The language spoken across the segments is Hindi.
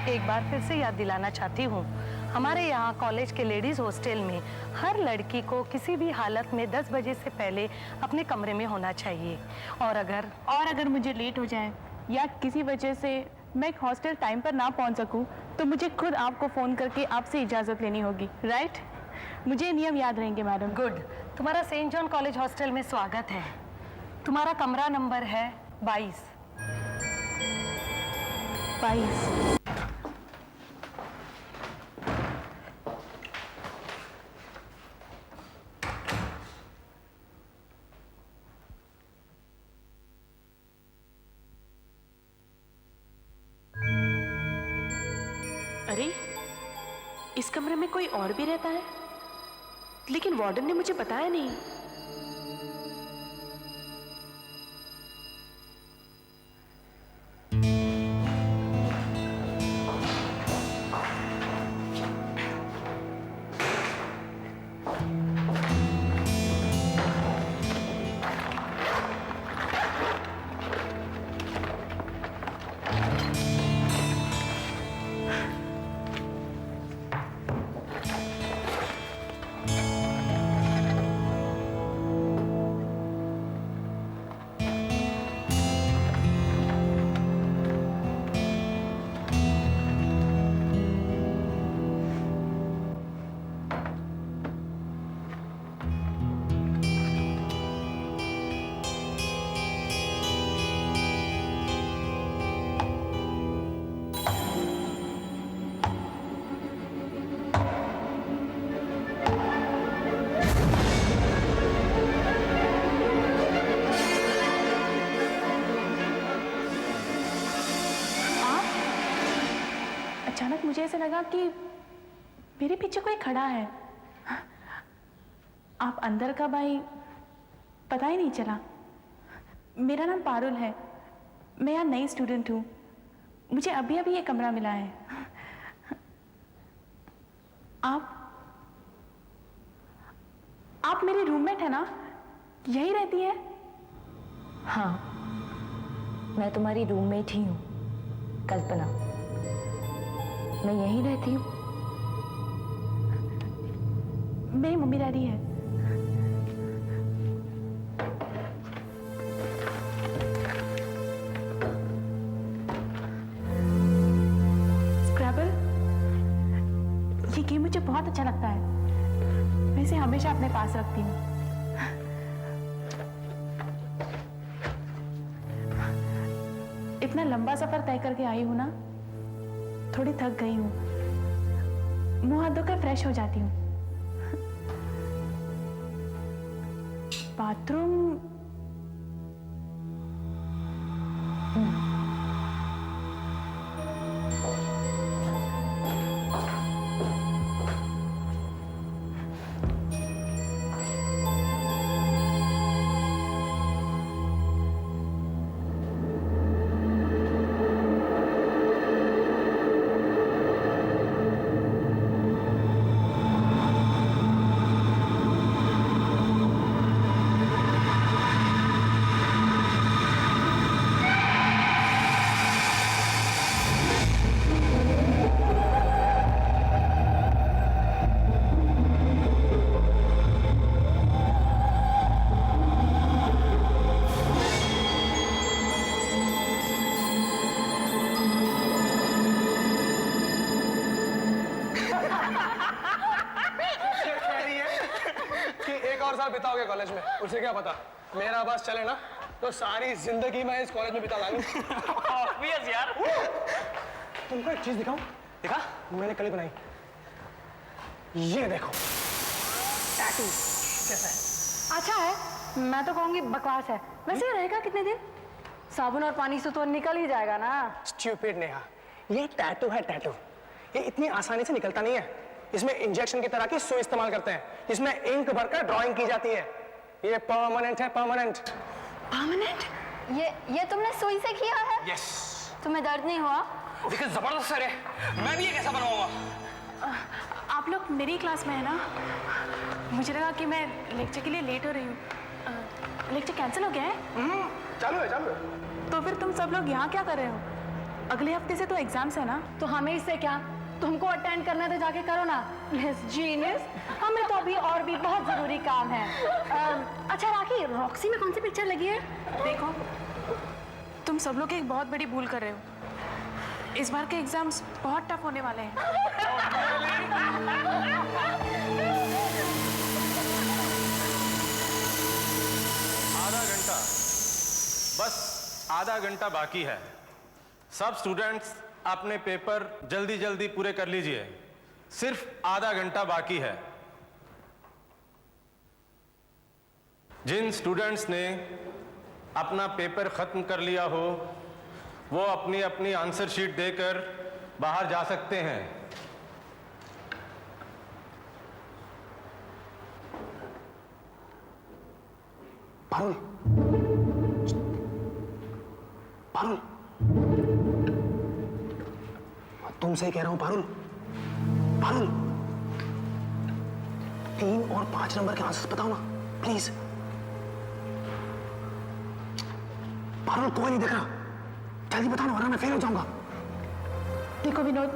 एक बार फिर से याद दिलाना चाहती हूँ, हमारे यहाँ कॉलेज के लेडीज हॉस्टल में हर लड़की को किसी भी हालत में 10 बजे से पहले अपने कमरे में होना चाहिए। और अगर मुझे लेट हो जाए या किसी वजह से मैं हॉस्टल टाइम पर ना पहुँच सकूँ तो मुझे खुद आपको फ़ोन करके आपसे इजाज़त लेनी होगी, राइट? मुझे नियम याद रहेंगे मैडम। गुड। तुम्हारा सेंट जॉन कॉलेज हॉस्टल में स्वागत है। तुम्हारा कमरा नंबर है 22। अरे, इस कमरे में कोई और भी रहता है, लेकिन वार्डन ने मुझे बताया नहीं। अचानक मुझे ऐसा लगा कि मेरे पीछे कोई खड़ा है। आप अंदर कब आई पता ही नहीं चला। मेरा नाम पारुल है, मैं यहाँ नई स्टूडेंट हूँ। मुझे अभी अभी ये कमरा मिला है। आप मेरी रूममेट है ना? यही रहती है? हाँ, मैं तुम्हारी रूममेट ही हूँ, कल्पना। मैं यहीं रहती हूँ। मेरी मम्मी डैडी है। स्क्रैबल, ये गेम मुझे बहुत अच्छा लगता है। मैं इसे हमेशा अपने पास रखती हूँ। इतना लंबा सफर तय करके आई हूँ ना, थोड़ी थक गई हूँ। मुंह हाथ धोकर फ्रेश हो जाती हूँ। बाथरूम? बिताओगे कॉलेज में, उसे क्या पता। मेरा बस चले ना तो सारी जिंदगी मैं इस कॉलेज में बिता लाऊंगी। ऑब्वियस यार। तुमको एक चीज दिखाऊं? दिखा। मैंने कल बनाई, ये देखो टैटू। कैसा है? अच्छा है, मैं तो कहूँगी बकवास है। वैसे ये रहेगा कितने दिन? साबुन और पानी से तो निकल ही जाएगा ना। स्टूपिड नेहा, ये टैटू है टैटू। ये इतनी आसानी से निकलता नहीं है। इसमें इंजेक्शन की तरह की सुई इस्तेमाल करते हैं, इसमें इंक भरकर ड्राइंग की जाती है। ये परमानेंट है, परमानेंट। परमानेंट? ये तुमने सुई से किया है? यस। तुम्हें दर्द नहीं हुआ? देखिए जबरदस्त सर है, मैं भी ये कैसा बनवाऊंगा। आप लोग मेरी क्लास में है ना? मुझे लगा कि मैं लेक्चर के लिए लेट हो रही हूँ। लेक्चर कैंसिल हो गया है? चालू है, चालू है। तो फिर तुम सब लोग यहाँ क्या कर रहे हो? अगले हफ्ते से तो एग्जाम्स है ना। तो हमें इससे क्या, तुमको अटेंड करना तो जाके करो ना। मिस जीनियस, हमें तो अभी और भी बहुत जरूरी काम है। अच्छा राखी, रॉक्सी में कौन सी पिक्चर लगी है? देखो, तुम सब लोग एक बहुत बड़ी भूल कर रहे हो। इस बार के एग्जाम्स बहुत टफ होने वाले हैं। आधा घंटा, बस आधा घंटा बाकी है। सब स्टूडेंट्स अपने पेपर जल्दी जल्दी पूरे कर लीजिए। सिर्फ आधा घंटा बाकी है। जिन स्टूडेंट्स ने अपना पेपर खत्म कर लिया हो वो अपनी अपनी आंसर शीट देकर बाहर जा सकते हैं। पारुल, पारुल, तुमसे कह रहा हूं पारुल, पारुल, 3 और 5 नंबर के आंसर्स बताओ ना प्लीज। पारुल, कोई नहीं देख रहा, जल्दी बताओ ना वरना मैं फेल हो जाऊंगा। देखो विनोद,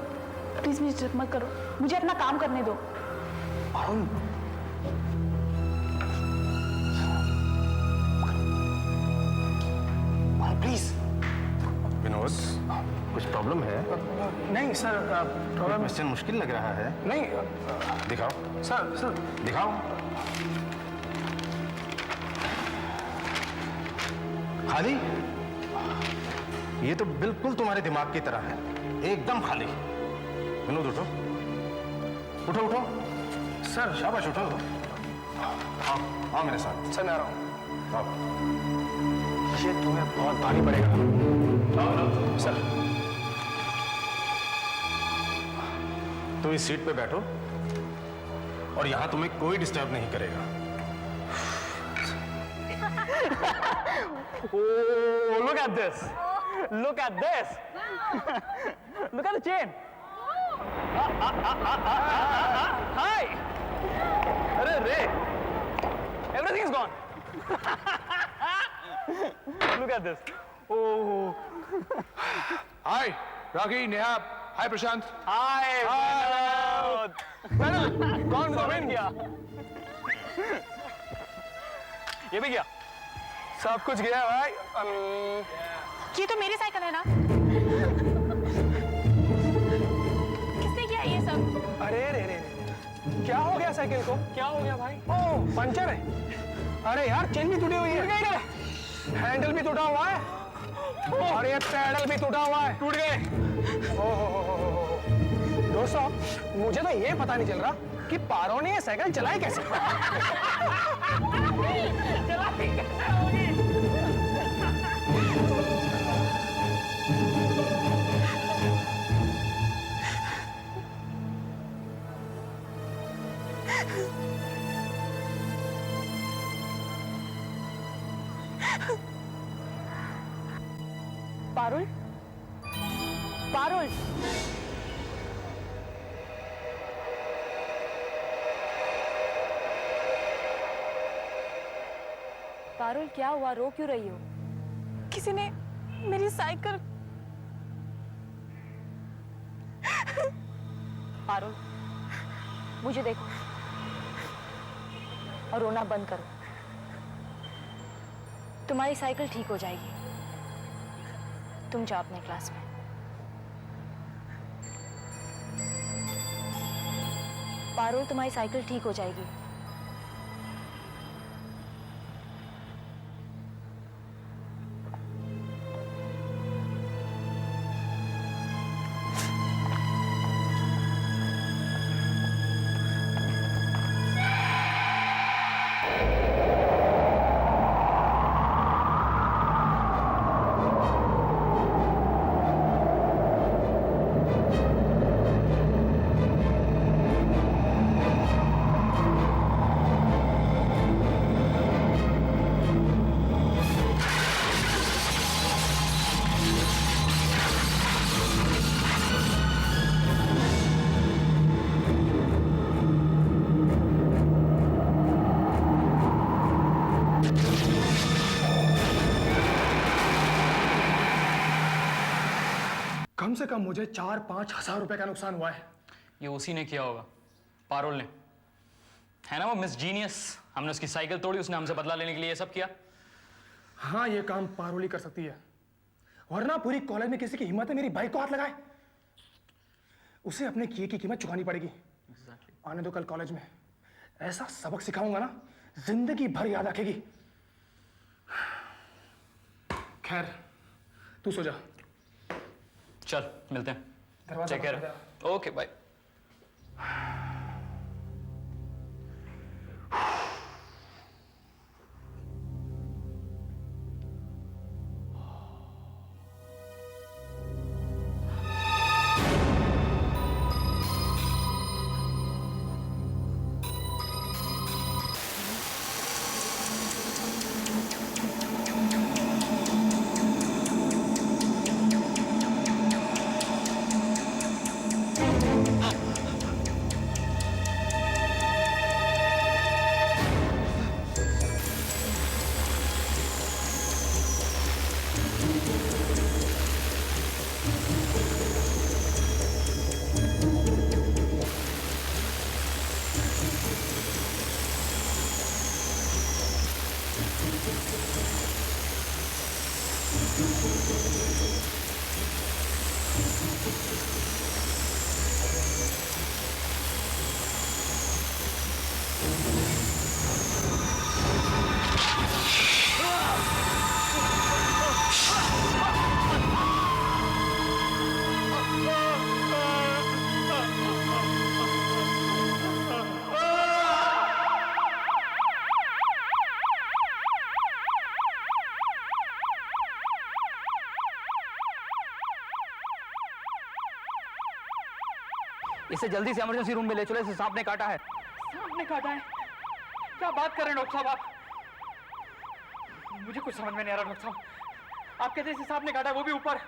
प्लीज मुझे डिस्टर्ब मत करो, मुझे अपना काम करने दो। पारुल, प्लीज। विनोद, कुछ प्रॉब्लम है? नहीं सर, प्रॉब्लम क्वेश्चन मुश्किल लग रहा है। नहीं दिखाओ सर, दिखाओ। खाली? ये तो बिल्कुल तुम्हारे दिमाग की तरह है, एकदम खाली। विनोद उठो, उठो उठो। सर, शाबाश, उठो। आओ आओ मेरे साथ। सर मैं आ रहा हूँ। आओ। ये तुम्हें बहुत भारी पड़ेगा। आओ सर, तुम इस सीट पे बैठो और यहां तुम्हें कोई डिस्टर्ब नहीं करेगा। Oh, look at this! Look at this! Look at the chain! Hi! Arre, Ray! Everything is gone! Look at this! Oh! Hi, Rocky, Nehab. Hi, Prashant. Hi! Vinod! कौन विन किया? ये भी गया? सब कुछ गया भाई। ये तो मेरी साइकिल है ना। किसने किया ये सब? अरे रे रे, क्या हो गया साइकिल को? क्या हो गया भाई? ओह, पंचर है। अरे यार, चेन भी टूटी हुई है, हैंडल भी टूटा हुआ है और ये पैडल भी टूटा हुआ है। टूट गए। ओह दोस्तों, मुझे तो ये पता नहीं चल रहा कि पारो ने ये साइकिल चलाई कैसे। चलाई कैसे होगी? पारुल, पारुल, पारुल क्या हुआ, रो क्यों रही हो? किसी ने मेरी साइकिल। पारुल, मुझे देखो और रोना बंद करो। तुम्हारी साइकिल ठीक हो जाएगी। तुम जाओ अपने क्लास में। पारुल, तुम्हारी साइकिल ठीक हो जाएगी। कम से कम मुझे 4-5 हज़ार रुपए का नुकसान हुआ है। ये उसी ने किया होगा, पारुल ने, है ना वो मिस जीनियस। हमने उसकी साइकिल तोड़ी, उसने हमसे बदला लेने के लिए ये सब किया। हाँ, ये काम पारुल ही कर सकती है, वरना पूरी कॉलेज में किसी की हिम्मत है मेरी बाइक को हाथ लगाए। उसे अपने किए की कीमत चुकानी पड़ेगी। आने दो, कल कॉलेज में ऐसा सबक सिखाऊंगा ना, जिंदगी भर याद रखेगी। खैर, तू सो जा। चल मिलते हैं। दरवाजा टेक केयर। बंद कर दे। Okay bye. इसे जल्दी से इमरजेंसी रूम में ले चलो, इसे सांप ने काटा है। सांप ने काटा है? क्या बात कर रहे हैं डॉक्टर साहब आप? मुझे कुछ समझ में नहीं आ रहा डॉक्टर साहब। आप कहते हैं सांप ने काटा है, वो भी ऊपर,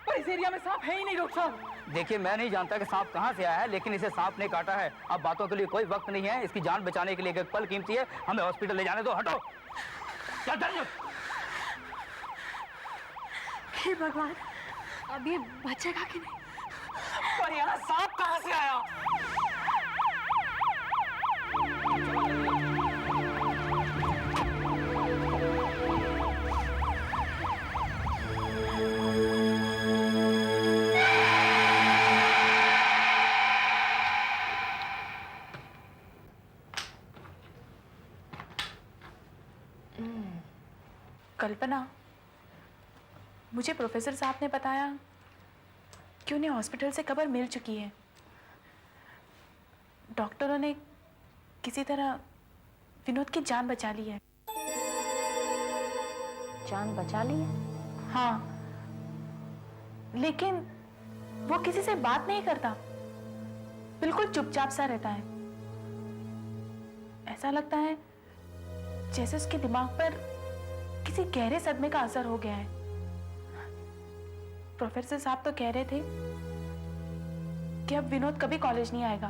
पर इस एरिया में सांप है ही नहीं डॉक्टर साहब। देखिए, मैं नहीं जानता कि सांप कहाँ से आया है, लेकिन इसे सांप ने काटा है। अब बातों के लिए कोई वक्त नहीं है, इसकी जान बचाने के लिए एक पल कीमती है। हमें हॉस्पिटल ले जाने दो, हटो। क्या चाहिए? हे भगवान, अब ये बचेगा कि नहीं? पर यहाँ सांप कहाँ से आया? कल्पना, मुझे प्रोफेसर साहब ने बताया कि उन्हें हॉस्पिटल से खबर मिल चुकी है। डॉक्टरों ने किसी तरह विनोद की जान बचा ली है। जान बचा ली है? हाँ, लेकिन वो किसी से बात नहीं करता, बिल्कुल चुपचाप सा रहता है। ऐसा लगता है जैसे उसके दिमाग पर किसी गहरे सदमे का असर हो गया है। प्रोफेसर साहब तो कह रहे थे कि अब विनोद कभी कॉलेज नहीं आएगा।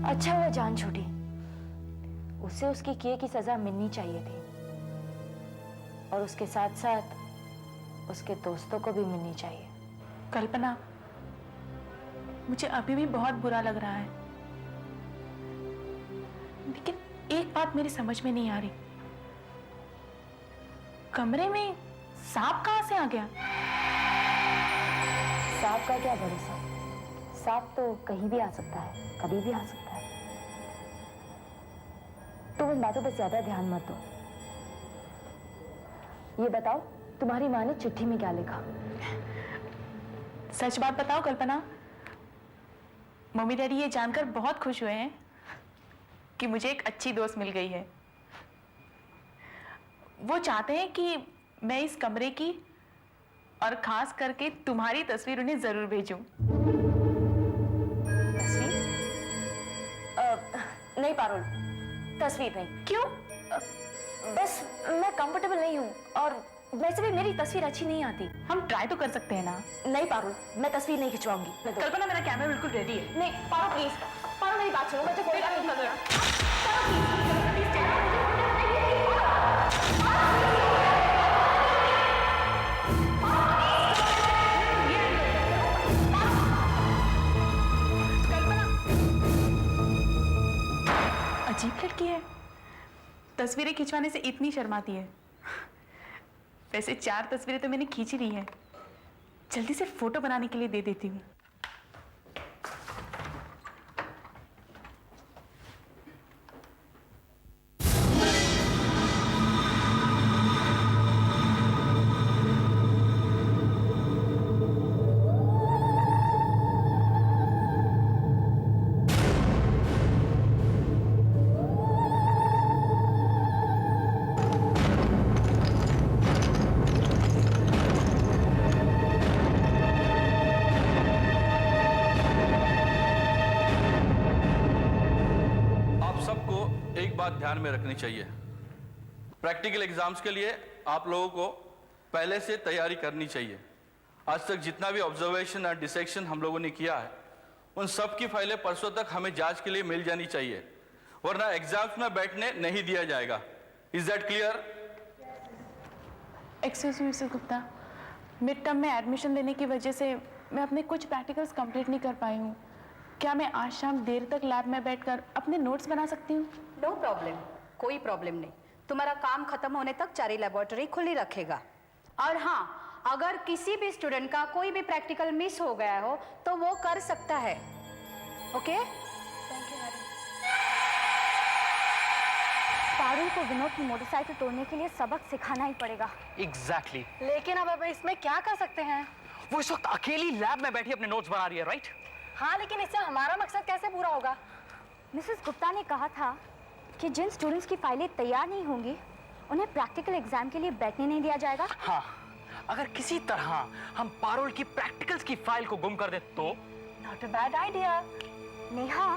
अच्छा हुआ जान छूटी, उसे उसके किए की सजा मिलनी चाहिए थी, और उसके साथ साथ उसके दोस्तों को भी मिलनी चाहिए। कल्पना, मुझे अभी भी बहुत बुरा लग रहा है, लेकिन एक बात मेरी समझ में नहीं आ रही। कमरे में सांप कहां से आ गया? सांप का क्या भरोसा, सांप तो कहीं भी आ सकता है, कभी भी आ सकता है। तुम इन बातों पर ज्यादा ध्यान मत दो। ये बताओ, तुम्हारी माँ ने चिट्ठी में क्या लिखा? सच बात बताओ कल्पना, मम्मी डैडी ये जानकर बहुत खुश हुए हैं कि मुझे एक अच्छी दोस्त मिल गई है। वो चाहते हैं कि मैं इस कमरे की और खास करके तुम्हारी तस्वीर उन्हें जरूर भेजूं। तस्वीर? नहीं पारुल, तस्वीर नहीं। क्यों? बस मैं कंफर्टेबल नहीं हूँ, और वैसे भी मेरी तस्वीर अच्छी नहीं आती। हम ट्राई तो कर सकते हैं ना। नहीं पारुल, मैं तस्वीर नहीं खिंचवाऊंगी। कल्पना, मेरा कैमरा बिल्कुल रेडी है। नहीं पारुल प्लीज, पारुल मेरी बात सुनो, मुझे कोई बात नहीं करना। तस्वीरें खिंचवाने से इतनी शर्माती है। वैसे 4 तस्वीरें तो मैंने खींच ही ली हैं, जल्दी से फोटो बनाने के लिए दे देती हूँ। ध्यान में रखनी चाहिए। प्रैक्टिकल एग्जाम्स के लिए आप लोगों को पहले से तैयारी करनी चाहिए। आज तक जितना भी ऑब्जर्वेशन और डिसेक्शन हम लोगों ने किया है, उन सब की फाइलें परसों तक हमें जांच के लिए मिल जानी चाहिए, वरना एग्जाम्स में बैठने नहीं दिया जाएगा। Is that clear? Excuse me mister Gupta, mid term में एडमिशन लेने की वजह से मैं अपने कुछ प्रैक्टिकल्स कंप्लीट नहीं कर पाई हूँ। क्या मैं आज शाम देर तक लैब में बैठकर अपने नोट्स बना सकती हूँ? नो प्रॉब्लम, कोई प्रॉब्लम नहीं। तुम्हारा काम खत्म होने तक 4 लैबोरेटरी खुली रखेगा। और हाँ, अगर किसी भी स्टूडेंट का कोई भी प्रैक्टिकल मिस हो गया हो तो वो कर सकता है। Okay? Thank you madam. Parul को विनोद की मोटरसाइकिल तोड़ने के लिए सबक सिखाना ही पड़ेगा। एग्जैक्टली। लेकिन अब इसमें क्या कर सकते हैं? वो इस वक्त अकेली लैब में बैठी अपने नोट्स बना रही है, राइट? हाँ, लेकिन इससे हमारा मकसद कैसे पूरा होगा? मिसेस गुप्ता ने कहा था कि जिन स्टूडेंट्स की फाइलें तैयार नहीं होंगी उन्हें प्रैक्टिकल एग्जाम के लिए बैठने नहीं दिया जाएगा। हाँ, अगर किसी तरह हम पारुल की प्रैक्टिकल्स की फाइल को गुम कर दे तो? Not a bad idea. Neha,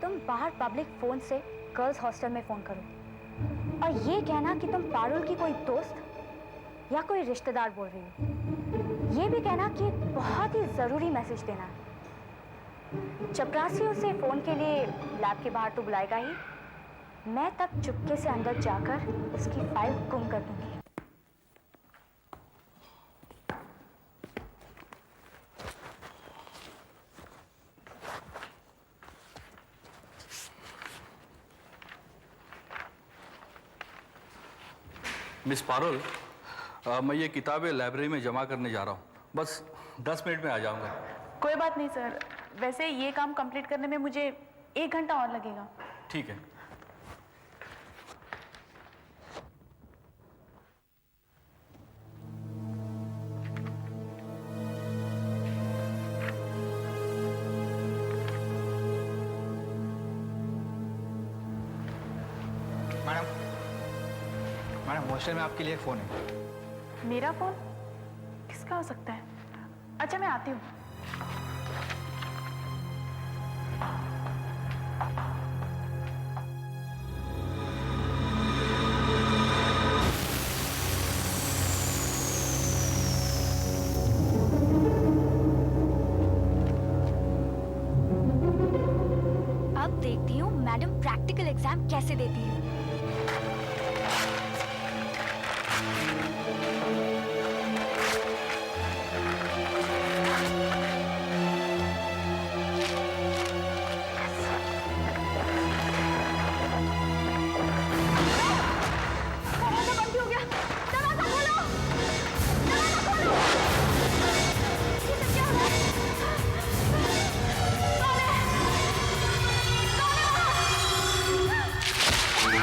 तुम बाहर पब्लिक फोन से गर्ल्स हॉस्टल में फोन करो और ये कहना कि तुम पारुल की कोई दोस्त या कोई रिश्तेदार बोल रही हो। ये भी कहना कि बहुत ही जरूरी मैसेज देना है। चपरासी उसे फोन के लिए लैब के बाहर तो बुलाएगा ही, मैं तब चुपके से अंदर जाकर उसकी फाइल गुम कर दूंगी। मिस पारुल, मैं ये किताबें लाइब्रेरी में जमा करने जा रहा हूँ, बस 10 मिनट में आ जाऊँगा। कोई बात नहीं सर, वैसे ये काम कंप्लीट करने में मुझे 1 घंटा और लगेगा। ठीक है। मैडम हॉस्टल में आपके लिए फ़ोन है। मेरा फोन किसका हो सकता है? अच्छा, मैं आती हूँ। अब देखती हूँ मैडम प्रैक्टिकल एग्जाम कैसे देती है। कौन है?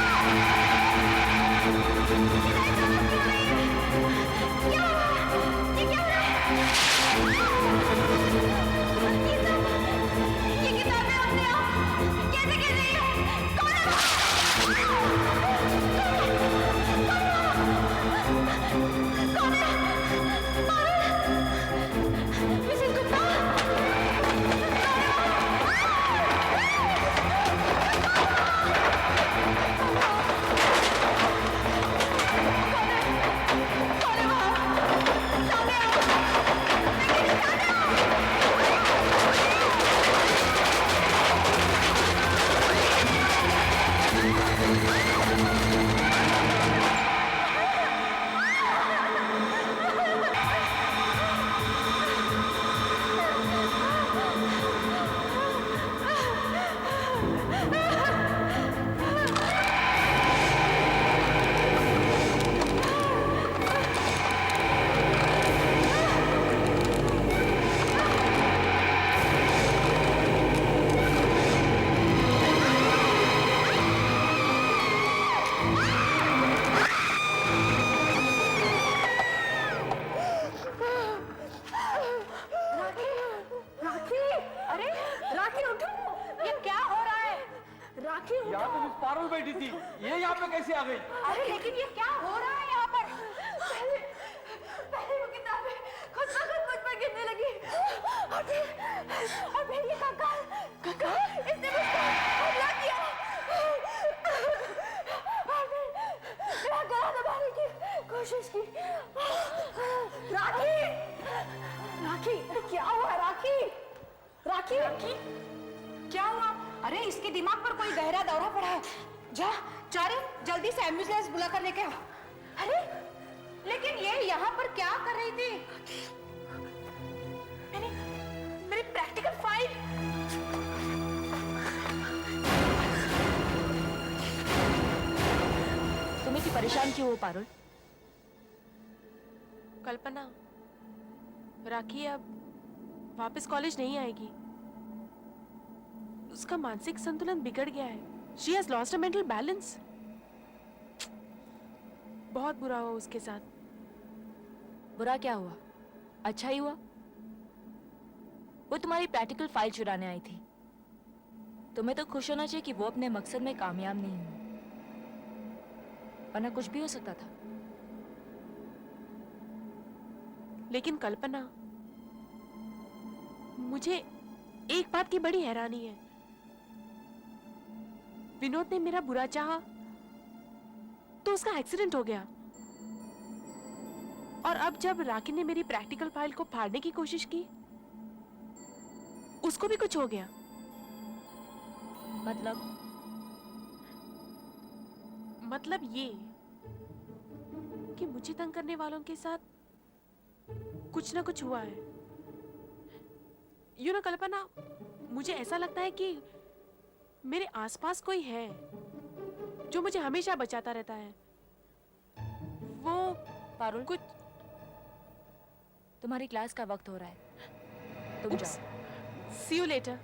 ये क्या हो रहा है यहाँ पर? पहले वो किताबें खुद ब खुद मुझ पर गिरने लगी और फिर ये कंकाल इसने मुझ पर हमला किया और फिर मेरा गला दबाने की कोशिश की। राखी, राखी, क्या हुआ राखी? राखी, राखी, क्या हुआ? अरे इसके दिमाग पर कोई गहरा दौरा पड़ा है। जा चारे, जल्दी से एम्बुलेंस बुला कर लेके आओ। अरे लेकिन ये यहाँ पर क्या कर रही थी? मेरी प्रैक्टिकल फाइल। तुम इतनी परेशान क्यों हो पारुल? कल्पना, राखी अब वापस कॉलेज नहीं आएगी। उसका मानसिक संतुलन बिगड़ गया है। She has lost her mental balance. बहुत बुरा हुआ उसके साथ। बुरा क्या हुआ? अच्छा ही हुआ। वो तुम्हारी प्रैक्टिकल फाइल चुराने आई थी। तुम्हें तो खुश होना चाहिए कि वो अपने मकसद में कामयाब नहीं हुई, वरना कुछ भी हो सकता था। लेकिन कल्पना, मुझे एक बात की बड़ी हैरानी है। विनोद ने मेरा बुरा चाहा तो उसका एक्सीडेंट हो गया, और अब जब राखी ने मेरी प्रैक्टिकल फाइल को फाड़ने की कोशिश की, उसको भी कुछ हो गया। मतलब ये कि मुझे तंग करने वालों के साथ कुछ ना कुछ हुआ है। यू नो कल्पना, मुझे ऐसा लगता है कि मेरे आसपास कोई है जो मुझे हमेशा बचाता रहता है। वो पारुल, कुछ। तुम्हारी क्लास का वक्त हो रहा है, तुम जाओ। See you later.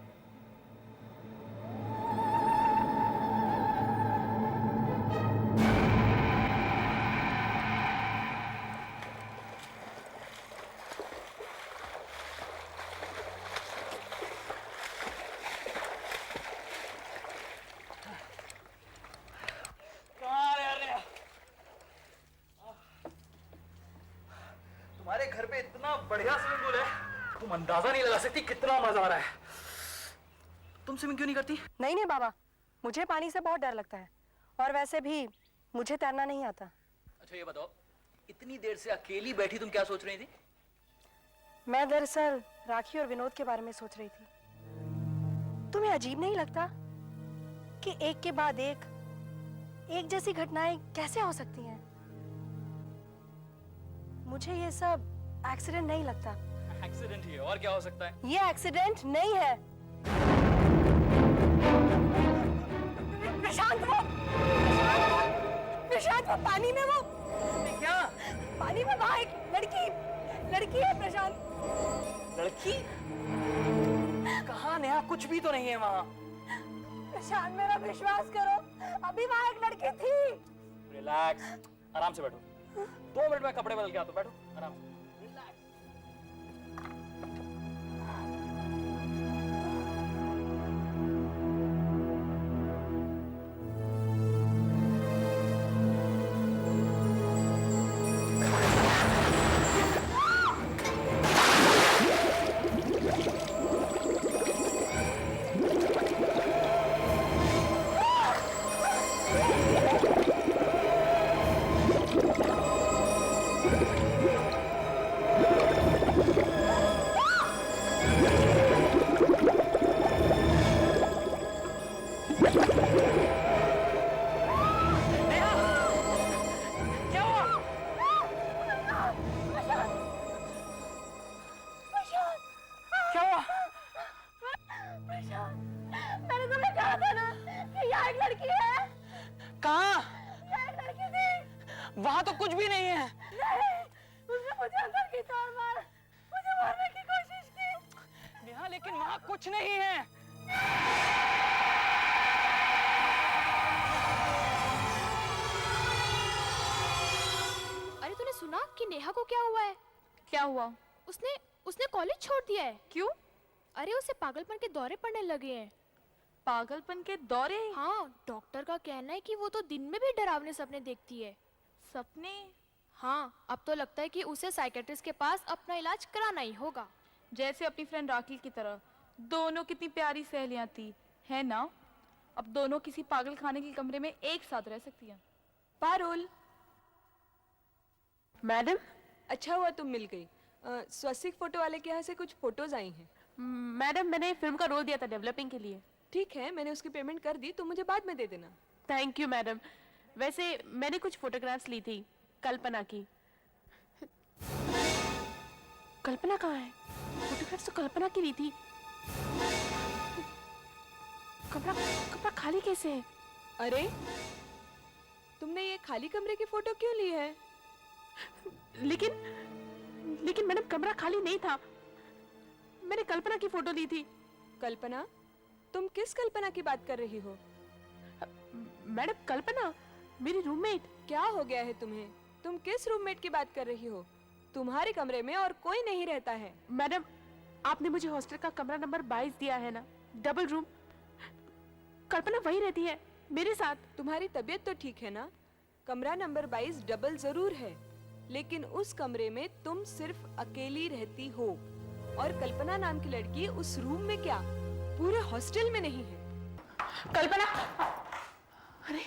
तुम्हारे घर पे इतना बढ़िया स्विमिंग पूल है, तुम अंदाजा नहीं लगा सकती कितना मजा आ रहा है। तुम स्विमिंग क्यों नहीं करती? नहीं नहीं बाबा, मुझे पानी से बहुत डर लगता है, और वैसे भी मुझे तैरना नहीं आता। अच्छा ये बताओ, इतनी देर से अकेली बैठी तुम क्या सोच रही थी? मैं दरअसल राखी और विनोद के बारे में सोच रही थी। तुम्हें अजीब नहीं लगता कि एक के बाद एक जैसी घटनाएं कैसे हो सकती हैं? मुझे ये सब एक्सीडेंट नहीं लगता। एक्सीडेंट ही है, और क्या हो सकता है? ये एक्सीडेंट नहीं है। प्रशांत, वो पानी में, वो क्या? पानी में वहां एक लड़की है प्रशांत। लड़की? कहाँ नेहा? कुछ भी तो नहीं है वहाँ। प्रशांत मेरा विश्वास करो, अभी वहां एक लड़की थी। रिलैक्स, आराम से बैठो। 2 मिनट में कपड़े बदल के आता हूँ, बैठो आराम से। वहां तो कुछ भी नहीं है। नहीं, उसने मुझे अंदर की तार मार, मुझे मारने की कोशिश की। नेहा, लेकिन वहां कुछ नहीं है। अरे तूने सुना कि नेहा को क्या हुआ है? क्या हुआ? उसने कॉलेज छोड़ दिया है। क्यों? अरे उसे पागलपन के दौरे पड़ने लगे हैं। पागलपन के दौरे? हाँ, डॉक्टर का कहना है कि वो तो दिन में भी डरावने सपने देखती है। सपने? हाँ, अब तो लगता है कि उसे साइकेट्रिस्ट के पास अपना इलाज कराना ही होगा। जैसे अपनी फ्रेंड राखी की तरह। दोनों कितनी प्यारी सहेलियां थी, है ना? अब दोनों किसी पागल खाने के कमरे में एक साथ रह सकती हैं। पारुल, मैडम, अच्छा हुआ तुम मिल गई। स्वस्तिक फोटो वाले के यहाँ से कुछ फोटोज आई हैं। मैडम मैंने फिल्म का रोल दिया था डेवलपिंग के लिए। ठीक है, मैंने उसकी पेमेंट कर दी, तुम मुझे बाद में दे देना। Thank you madam. वैसे मैंने कुछ फोटोग्राफ्स ली थी कल्पना की। कल्पना कहाँ है? फोटोग्राफ्स तो कल्पना की ली थी। कमरा कमरा खाली कैसे है? अरे, तुमने ये खाली कमरे की फोटो क्यों ली है? लेकिन मैडम कमरा खाली नहीं था। मैंने कल्पना की फोटो ली थी। कल्पना? तुम किस कल्पना की बात कर रही हो? मैडम कल्पना, मेरी रूममेट। क्या हो गया है तुम्हें? तुम किस रूममेट की बात कर रही हो? तुम्हारे कमरे में और कोई नहीं रहता है। मैडम, आपने मुझे हॉस्टल का कमरा नंबर 22 दिया है ना, डबल रूम। कल्पना वही रहती है मेरे साथ। तुम्हारी तबीयत तो ठीक है ना? कमरा नंबर 22 डबल जरूर है, लेकिन उस कमरे में तुम सिर्फ अकेली रहती हो और कल्पना नाम की लड़की उस रूम में क्या पूरे हॉस्टल में नहीं है। कल्पना! अरे,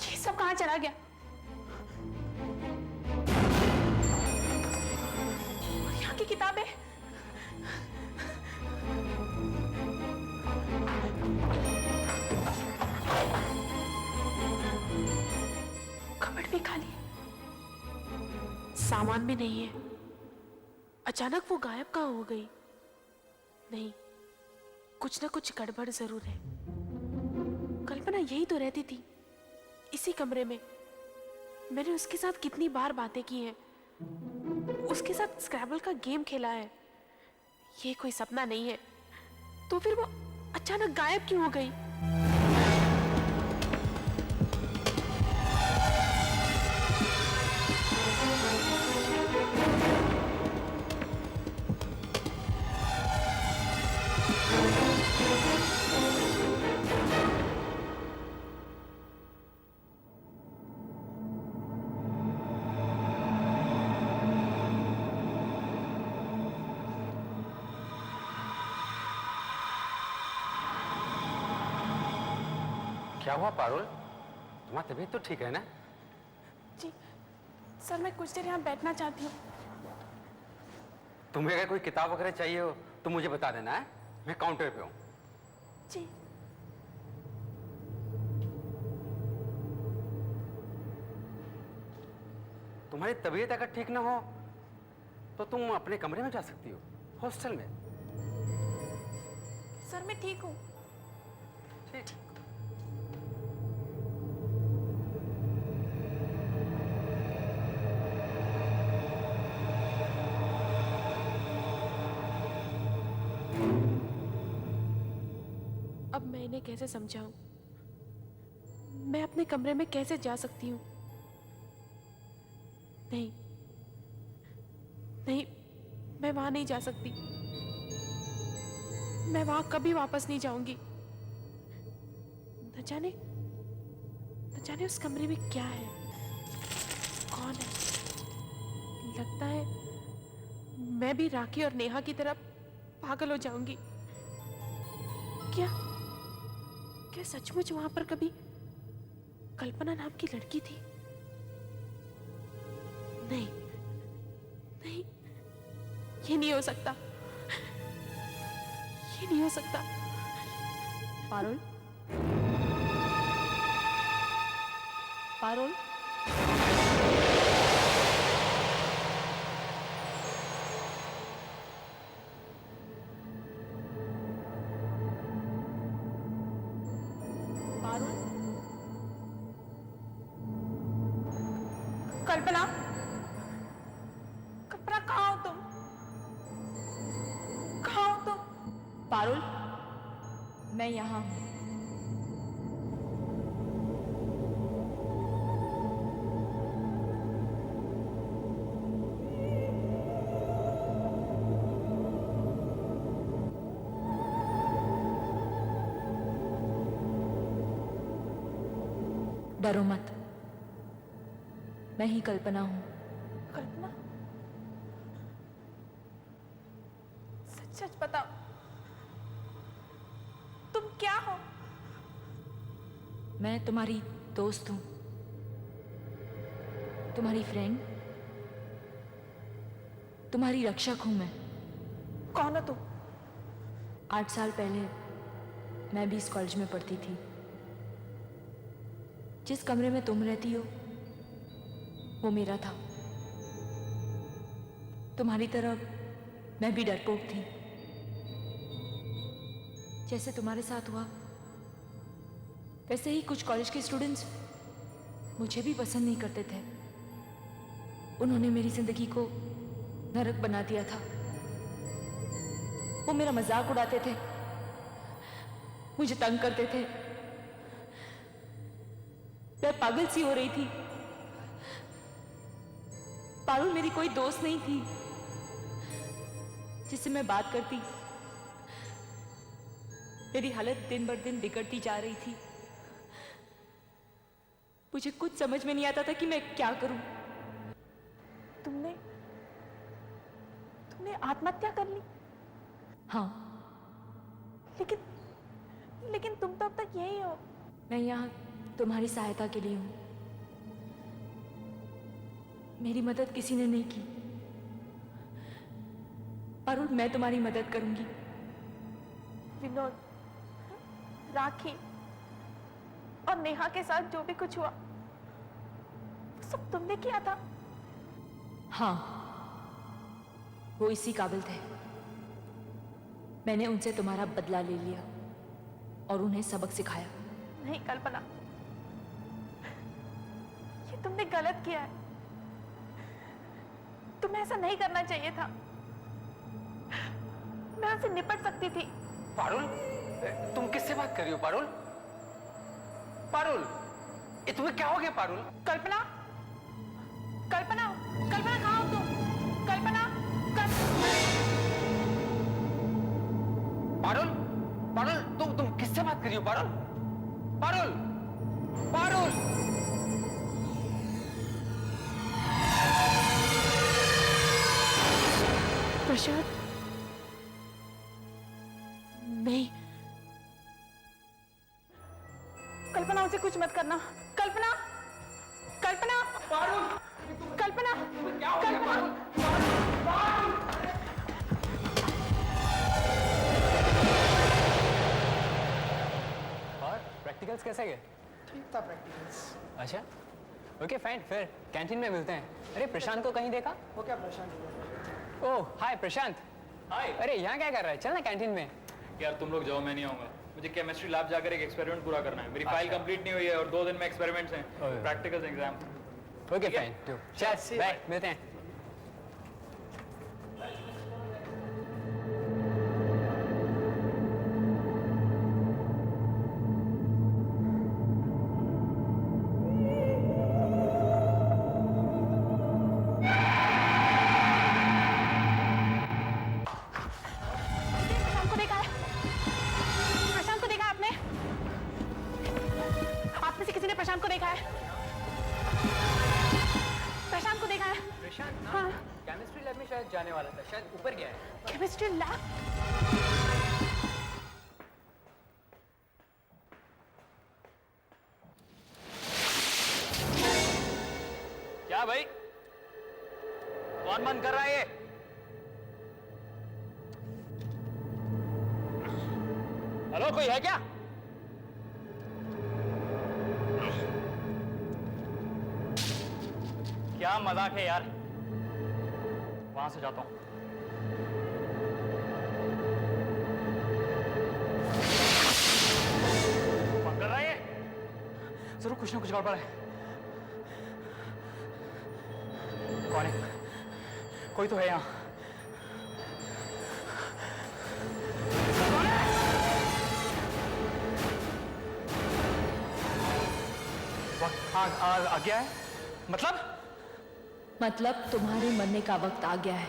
ये सब कहाँ चला गया? और यहाँ की किताबें? कबर्ड भी खाली है। सामान भी नहीं है। अचानक वो गायब कहाँ हो गई? नहीं, कुछ ना कुछ गड़बड़ जरूर है। कल्पना यही तो रहती थी, इसी कमरे में। मैंने उसके साथ कितनी बार बातें की हैं, उसके साथ स्क्रैबल का गेम खेला है। ये कोई सपना नहीं है। तो फिर वो अचानक गायब क्यों हो गई? क्या हुआ पारुल? तुम्हारी तबीयत तो ठीक है ना? जी सर, मैं कुछ देर यहाँ बैठना चाहती हूँ। तुम्हें अगर कोई किताब वगैरह चाहिए हो तो मुझे बता देना है, मैं काउंटर पे हूँ। जी। तुम्हारी तबीयत अगर ठीक ना हो तो तुम अपने कमरे में जा सकती हो, हॉस्टल में। सर मैं ठीक हूँ। ठीक। अब मैं इन्हें कैसे समझाऊं? मैं अपने कमरे में कैसे जा सकती हूँ? नहीं नहीं, मैं वहां नहीं जा सकती। मैं वहां कभी वापस नहीं जाऊंगी। न जाने उस कमरे में क्या है, कौन है। लगता है मैं भी राखी और नेहा की तरफ पागल हो जाऊंगी। क्या सचमुच वहां पर कभी कल्पना नाम की लड़की थी? नहीं, ये नहीं हो सकता। ये नहीं हो सकता। पारुल, पारुल, कल्पना, कल्पना कहाँ हो तुम? कहाँ हो तुम? पारुल, मैं यहाँ हूँ। डरो मत, मैं ही कल्पना हूं। कल्पना, सच सच बताओ, तुम क्या हो? मैं तुम्हारी दोस्त हूं, तुम्हारी फ्रेंड, तुम्हारी रक्षक हूं मैं। कौन हो तुम? 8 साल पहले मैं भी इस कॉलेज में पढ़ती थी। जिस कमरे में तुम रहती हो वो मेरा था। तुम्हारी तरह मैं भी डरपोक थी। जैसे तुम्हारे साथ हुआ वैसे ही कुछ कॉलेज के स्टूडेंट्स मुझे भी पसंद नहीं करते थे। उन्होंने मेरी जिंदगी को नरक बना दिया था। वो मेरा मजाक उड़ाते थे, मुझे तंग करते थे। मैं पागल सी हो रही थी। पारुल मेरी कोई दोस्त नहीं थी जिससे मैं बात करती। मेरी हालत दिन बर दिन बिगड़ती जा रही थी। मुझे कुछ समझ में नहीं आता था कि मैं क्या करूं। तुमने आत्महत्या कर ली? हाँ, लेकिन तुम तो अब तक यही हो। मैं यहाँ तुम्हारी सहायता के लिए हूं। मेरी मदद किसी ने नहीं की। पारुल, मैं तुम्हारी मदद करूंगी। विनोद, राखी और नेहा के साथ जो भी कुछ हुआ वो सब तुमने किया था? हाँ, वो इसी काबिल थे। मैंने उनसे तुम्हारा बदला ले लिया और उन्हें सबक सिखाया। नहीं कल्पना, ये तुमने गलत किया है। तुम्हें ऐसा नहीं करना चाहिए था। मैं उनसे निपट सकती थी। पारुल, तुम किससे बात कर रही हो? पारुल, पारुल, ये तुम्हें क्या हो गया? पारुल, कल्पना, कल्पना, कल्पना कहाँ हो तुम? कल्पना, पारुल, पारुल, तुम किससे बात कर रही हो? पारुल, पारुल, पारुल। प्रशांत, नहीं, कल्पना उसे कुछ मत करना। कल्पना, कल्पना, पारुल, कल्पना, क्या हो गया? पारुल, पारुल। और प्रैक्टिकल्स कैसे गए? ठीक था प्रैक्टिकल्स। अच्छा, ओके फाइन, फिर कैंटीन में मिलते हैं। अरे प्रशांत को कहीं देखा? वो क्या प्रशांत? ओह हाय प्रशांत। हाय। अरे यहाँ क्या कर रहा है? चल ना कैंटीन में। यार तुम लोग जाओ, मैं नहीं आऊंगा। मुझे केमिस्ट्री लैब जाकर एक एक्सपेरिमेंट पूरा करना है। मेरी फाइल कंप्लीट नहीं हुई है और 2 दिन में एक्सपेरिमेंट्स हैं, प्रैक्टिकल्स, एग्जाम। ओके फाइन, चल बाय, मिलते हैं। प्रशांत को देखा है? प्रशांत को देखा है? प्रशांत ना, हाँ। केमिस्ट्री लैब में शायद जाने वाला था, शायद ऊपर गया है। Chemistry lab? क्या भाई, कौन बंद कर रहा है ये? हेलो, कोई है क्या? क्या मजाक है यार। वहां से जाता हूं। कौन कर रहा है ये? जरूर कुछ ना कुछ गड़बड़ है। कौन है? कोई तो है यहाँ। वक्त आ गया है? मतलब तुम्हारे मरने का वक्त आ गया है।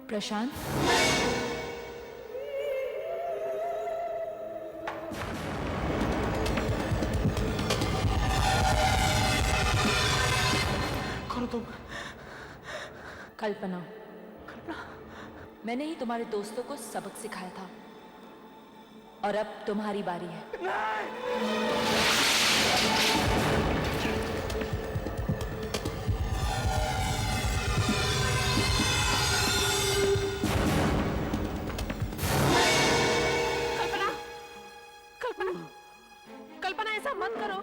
प्रशांत, कल्पना, मैंने ही तुम्हारे दोस्तों को सबक सिखाया था और अब तुम्हारी बारी है। कल्पना, कल्पना, कल्पना ऐसा मत करो,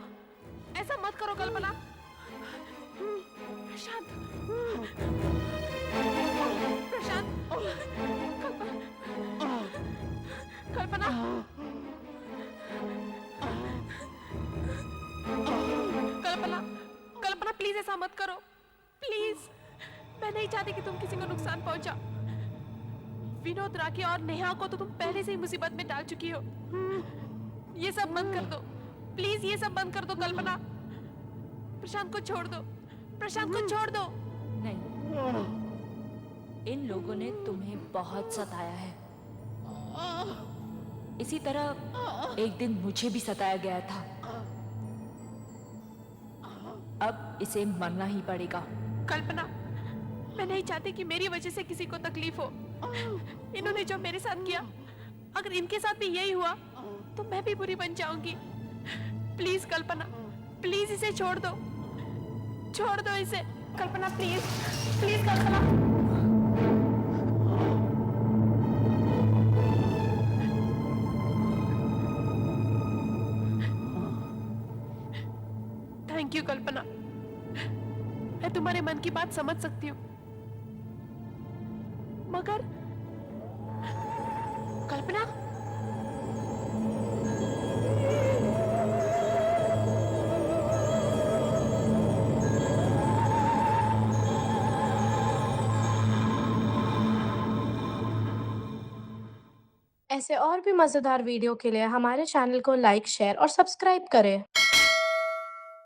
ऐसा मत करो कल्पना। प्रशांत, प्रशांत, कल्पना, कल्पना, कल्पना प्लीज ऐसा मत करो, प्लीज। मैं नहीं चाहती कि तुम किसी को नुकसान पहुंचा। विनोद, राखी और नेहा को तो तुम पहले से ही मुसीबत में डाल चुकी हो। ये सब बंद कर दो, प्लीज ये सब बंद कर दो कल्पना। प्रशांत को छोड़ दो, प्रशांत को छोड़ दो। नहीं, इन लोगों ने तुम्हें बहुत सताया है। इसी तरह एक दिन मुझे भी सताया गया था। अब इसे मरना ही पड़ेगा। कल्पना, मैं नहीं चाहती कि मेरी वजह से किसी को तकलीफ हो। इन्होंने जो मेरे साथ किया, अगर इनके साथ भी यही हुआ तो मैं भी बुरी बन जाऊंगी। प्लीज कल्पना, प्लीज इसे छोड़ दो, छोड़ दो इसे। Kalpana please, please Kalpana. Thank you Kalpana, मैं तुम्हारे मन की बात समझ सकती हूँ, मगर कल्पना, ऐसे और भी मज़ेदार वीडियो के लिए हमारे चैनल को लाइक, शेयर और सब्सक्राइब करें।